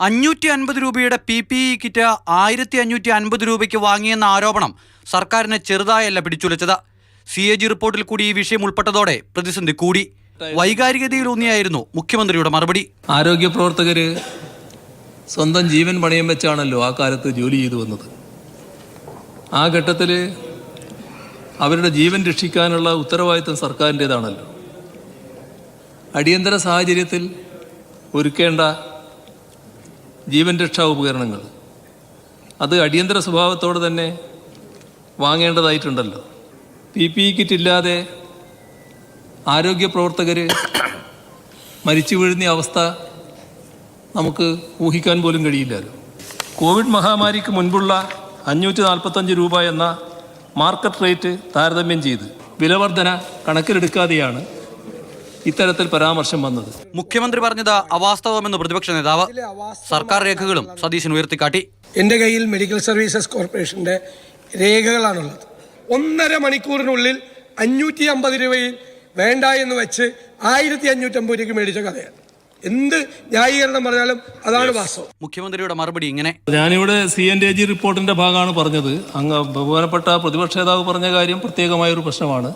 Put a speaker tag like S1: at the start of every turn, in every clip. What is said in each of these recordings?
S1: 550 രൂപയുടെ PPE kit 1550 രൂപയ്ക്ക് വാങ്ങിയെന്ന ആരോപണം സർക്കാരിനെ ചെറുതായല്ല പിടിച്ചുലച്ചത്. CAG റിപ്പോർട്ടിൽ കൂടി ഈ വിഷയം ഉൾപ്പെട്ടതോടെ പ്രതിസന്ധി കൂടി. വൈകാരികതയിലൂന്നിയായിരുന്നു മുഖ്യമന്ത്രിയുടെ മറുപടി.
S2: ആരോഗ്യ പ്രവർത്തകര് സ്വന്തം ജീവൻ പണയം വെച്ചാണല്ലോ ആ കാലത്ത് ജോലി ചെയ്തു വന്നത്. ആ ഘട്ടത്തിൽ അവരുടെ ജീവൻ രക്ഷിക്കാനുള്ള ഉത്തരവാദിത്വം സർക്കാരിൻ്റെതാണല്ലോ. അടിയന്തര സാഹചര്യത്തിൽ ഒരുക്കേണ്ട ജീവൻ രക്ഷാ ഉപകരണങ്ങൾ അത് അടിയന്തര സ്വഭാവത്തോടെ തന്നെ വാങ്ങേണ്ടതായിട്ടുണ്ടല്ലോ. PPE കിറ്റ് ഇല്ലാതെ ആരോഗ്യ പ്രവർത്തകർ മരിച്ചു വീഴുന്ന അവസ്ഥ നമുക്ക് ഊഹിക്കാൻ പോലും കഴിയില്ലല്ലോ. കോവിഡ് മഹാമാരിക്ക് മുൻപുള്ള 545 രൂപ എന്ന മാർക്കറ്റ് റേറ്റ് താരതമ്യം ചെയ്ത് വിലവർധന കണക്കിലെടുക്കാതെയാണ് ഇത്തരത്തിൽ പരാമർശം വന്നത്.
S1: മുഖ്യമന്ത്രി പറഞ്ഞത് അവാസ്തവമെന്ന് പ്രതിപക്ഷ നേതാവ്. സർക്കാർ രേഖകളും സതീശൻ ഉയർത്തിക്കാട്ടി.
S3: എൻ്റെ കയ്യിൽ മെഡിക്കൽ സർവീസസ് കോർപ്പറേഷൻ്റെ രേഖകളാണുള്ളത്. 1.5 മണിക്കൂറിനുള്ളിൽ 550 രൂപയിൽ വേണ്ട എന്ന് വെച്ച് 1550 രൂപയ്ക്ക് മേടിച്ച കഥയാണ്. എന്ത് ന്യായീകരണം പറഞ്ഞാലും അതാണ് വാസ്തവം.
S1: മുഖ്യമന്ത്രിയുടെ മറുപടി ഇങ്ങനെ:
S2: ഞാനിവിടെ CAG റിപ്പോർട്ടിന്റെ ഭാഗമാണ് പറഞ്ഞത്. അങ്ങ് ബഹുമാനപ്പെട്ട പ്രതിപക്ഷ നേതാവ് പറഞ്ഞ കാര്യം പ്രത്യേകമായൊരു പ്രശ്നമാണ്.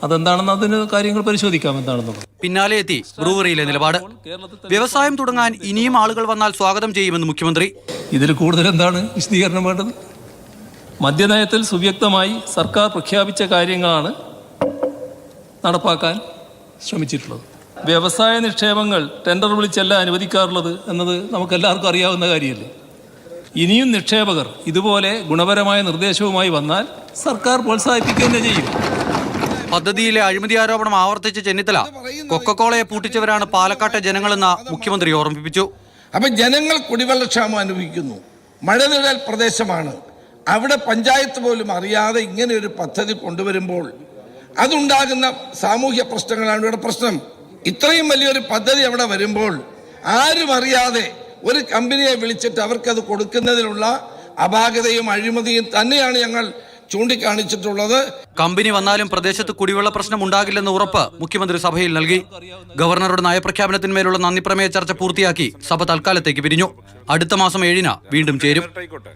S2: അതെന്താണെന്ന് അതിന് കാര്യങ്ങൾ പരിശോധിക്കാം എന്താണെന്നുള്ളത്.
S1: പിന്നാലെ എത്തി ബ്രൂവറിയിലെ നിലപാട്. വ്യവസായം തുടങ്ങാൻ ഇനിയും ആളുകൾ വന്നാൽ സ്വാഗതം ചെയ്യുമെന്ന് മുഖ്യമന്ത്രി.
S2: ഇതിൽ കൂടുതൽ എന്താണ് വിശദീകരണം വേണ്ടത്? മദ്യനയത്തിൽ സുവ്യക്തമായി സർക്കാർ പ്രഖ്യാപിച്ച കാര്യങ്ങളാണ് നടപ്പാക്കാൻ ശ്രമിച്ചിട്ടുള്ളത്. വ്യവസായ നിക്ഷേപങ്ങൾ ടെൻഡർ വിളിച്ചല്ല അനുവദിക്കാറുള്ളത് എന്നത് നമുക്കെല്ലാവർക്കും അറിയാവുന്ന കാര്യമല്ലേ. ഇനിയും നിക്ഷേപകർ ഇതുപോലെ ഗുണപരമായ നിർദ്ദേശവുമായി വന്നാൽ സർക്കാർ പ്രോത്സാഹിപ്പിക്കുക തന്നെ ചെയ്യും.
S1: പദ്ധതിയിലെ അഴിമതി ആരോപണം ആവർത്തിച്ച ചെന്നിത്തല കൊക്കക്കോളയെ പൂട്ടിച്ചവരാണ് പാലക്കാട്ടെ ജനങ്ങളെന്ന് മുഖ്യമന്ത്രി ഓർമ്മിപ്പിച്ചു.
S4: അപ്പൊ ജനങ്ങൾ കുടിവെള്ളക്ഷാമം അനുഭവിക്കുന്നു. മഴനിഴൽ പ്രദേശമാണ്. അവിടെ പഞ്ചായത്ത് പോലും അറിയാതെ ഇങ്ങനെ ഒരു പദ്ധതി കൊണ്ടുവരുമ്പോൾ അതുണ്ടാകുന്ന സാമൂഹ്യ പ്രശ്നങ്ങളാണ് ഇവിടെ പ്രശ്നം. ഇത്രയും വലിയൊരു പദ്ധതി അവിടെ വരുമ്പോൾ ആരും അറിയാതെ ഒരു കമ്പനിയെ വിളിച്ചിട്ട് അവർക്കത് കൊടുക്കുന്നതിലുള്ള അപാകതയും അഴിമതിയും തന്നെയാണ് ഞങ്ങൾ ചൂണ്ടിക്കാണിച്ചിട്ടുള്ളത്.
S1: കമ്പനി വന്നാലും പ്രദേശത്ത് കുടിവെള്ള പ്രശ്നം ഉണ്ടാകില്ലെന്ന് ഉറപ്പ് മുഖ്യമന്ത്രി സഭയിൽ നൽകി. ഗവർണറുടെ നയപ്രഖ്യാപനത്തിന്മേലുള്ള നന്ദിപ്രമേയ ചർച്ച പൂർത്തിയാക്കി സഭ തൽക്കാലത്തേക്ക് പിരിഞ്ഞു. അടുത്ത മാസം 7-ന് വീണ്ടും ചേരും.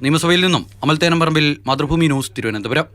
S1: നിയമസഭയിൽ നിന്നും അമൽ തേനമ്പറമ്പിൽ, മാതൃഭൂമി ന്യൂസ്, തിരുവനന്തപുരം.